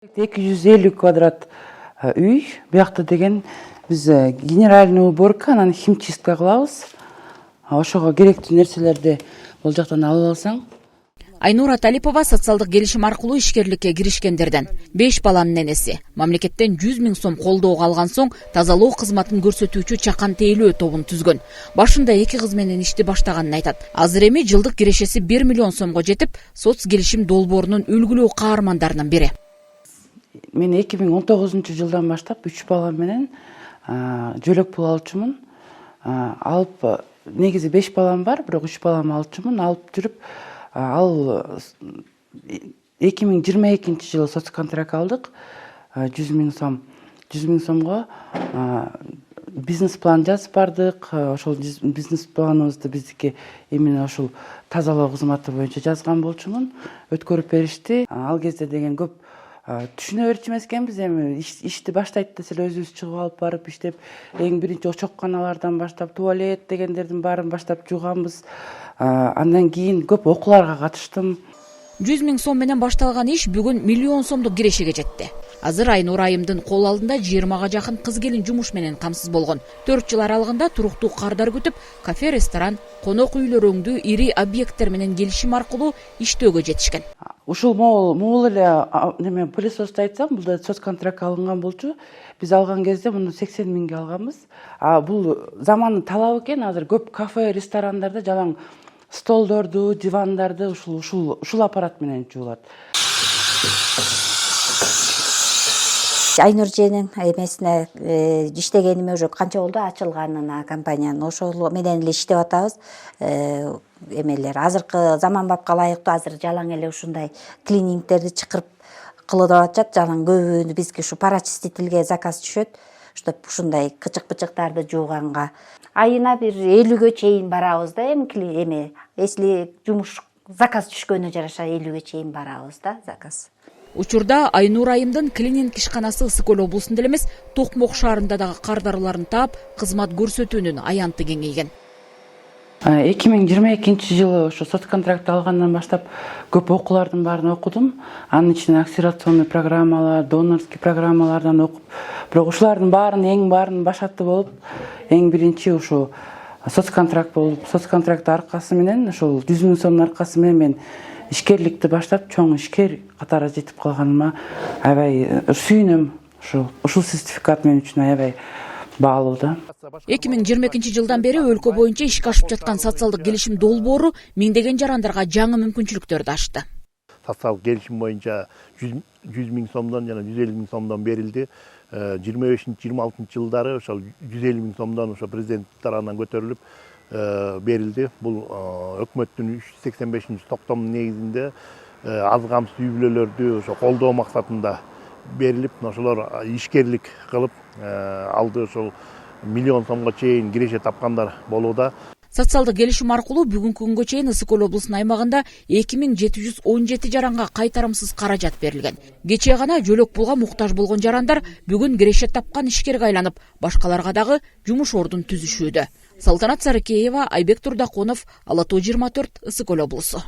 250 квадрат үй, бияқта деген біз генеральный уборка, анан химчистка кылабыз. Ошого керектүү нерселерди бул жактан алып алсаң. Айнура Талипова социалдык келишим аркылуу ишкерликке киришкендерден. 5 баланын энеси. Мамлекеттен 100 000 сом колдоого алган соң тазалоо кызматын көрсөтүүчү чакан тейлөө тобун түзгөн. Башында 2 кыз менен ишти баштаганын айтат. Азыр эми жылдык кирешеси 1 миллион сомго жетип, соц келишим долбоорунун үлгүлүү каармандарынын бири. Мен 2019-жылдан баштап 3 балам менен жөлөк пул алчумун. Алып негизи 5 балам бар, бирок 3 балам алчумун. Алып жүрүп, ал 2022-жылы соцконтракт алдык. 100 000 сом. 100 000 сомго бизнес план жазып бардык. Ошол бизнес планыбызды биздики именно ошол тазалоо кызматы боюнча жазган болчумун. Өткөрүп беришти. Ал кезде деген көп түшүнө берчү эмес экенбиз. Эми ишти баштайт деселе өзүбүз чыгып алып барып иштеп, эң биринчи очокканалардан баштап, туалет дегендердин баарын баштап жууганбыз. Андан кийин көп окууларга катыштым. 100 000 сом менен башталган иш бүгүн миллион сомдук кирешеге жетти. Азыр Айнура айымдын кол алдында 20га жакын кыз келин жумуш менен камсыз болгон. 4 жыл аралыгында туруктуу кардар күтүп, кафе, ресторан, конок үйлөр өңдүү ири объекттер менен келишим аркылуу иштөөгө жетишкен. Ушул могул эле пылесосту айтсам, бул да соцконтракт алынган болчу. Биз алган кезде муну 80 000ге алганбыз. Бул замандын талабы экен. Азыр көп кафе, ресторандарда жалаң столдорду, дивандарды ушул аппарат менен жуулат. Айнур эженин эмесине иштегениме уже канча болду ачылганына компаниянын. Ошол менен эле иштеп атабыз. Эмелер азыркы заманбапка ылайыктуу азыр жалаң эле ушундай клинингтерди чакырып кылып атышат. Жалаң көбүнү бизге ушу парачистителге заказ түшөт. Чтоб ушундай кычык-пычыктарды жууганга айына бир 50ге чейин барабыз да. Эми если жумуш заказ түшкөнүнө жараша 50ге чейин барабыз да заказ. Учурда Айнура айымдын клининг ишканасы Ысык Көл облусунда эмес, Токмок шаарында дагы кардарларын таап, кызмат көрсөтүүнүн аянты кеңейген. 2022-жылы ошо соцконтракт алгандан баштап көп окуулардын баарын окудум. Анын ичинен акселерационный программалар, донорский программалардан окуп, бирок ушулардын баарын башаты болуп, эң биринчи ушу соцконтракт болуп, соцконтракт аркасы менен, ошол 100 000 сомдун аркасы менен мен ишкерликти баштап, чоң ишкер катары жетип калганыма аябай сүйүнөм. Ушул сертификат мен үчүн аябай баалуу да. 2022-жылдан бери өлкө боюнча ишке ашып жаткан социалдык келишим долбоору миңдеген жарандарга жаңы мүмкүнчүлүктөрдү ачты. Социалдык келишим боюнча 100 000 сомдон жана 150 000 сомдон берилди. 25-26 жылдары ошол 150 000 сомдон ошо президент тарабынан көтөрүлүп берилди. Бул өкмөттүн 385-токтомунун негизинде аз камсыз үй бүлөлөрдү ошо колдоо максатында берилип, ошолор ишкерлик кылып алды. Ошол миллион сомго чейин киреше тапкандар болууда. Социалдык келишим аркылуу бүгүнкү күнгө чейин Ысык Көл облусунун аймагында 2717 жаранга кайтарымсыз каражат берилген. Кечээ гана жөлөк пулга муктаж болгон жарандар бүгүн киреше тапкан ишкерге айланып, башкаларга дагы жумуш ордун түзүшүүдө. Салтанат Сарыкеева, Айбек Турдакунов, Ала Тоо 24, Ысык Көл облусу.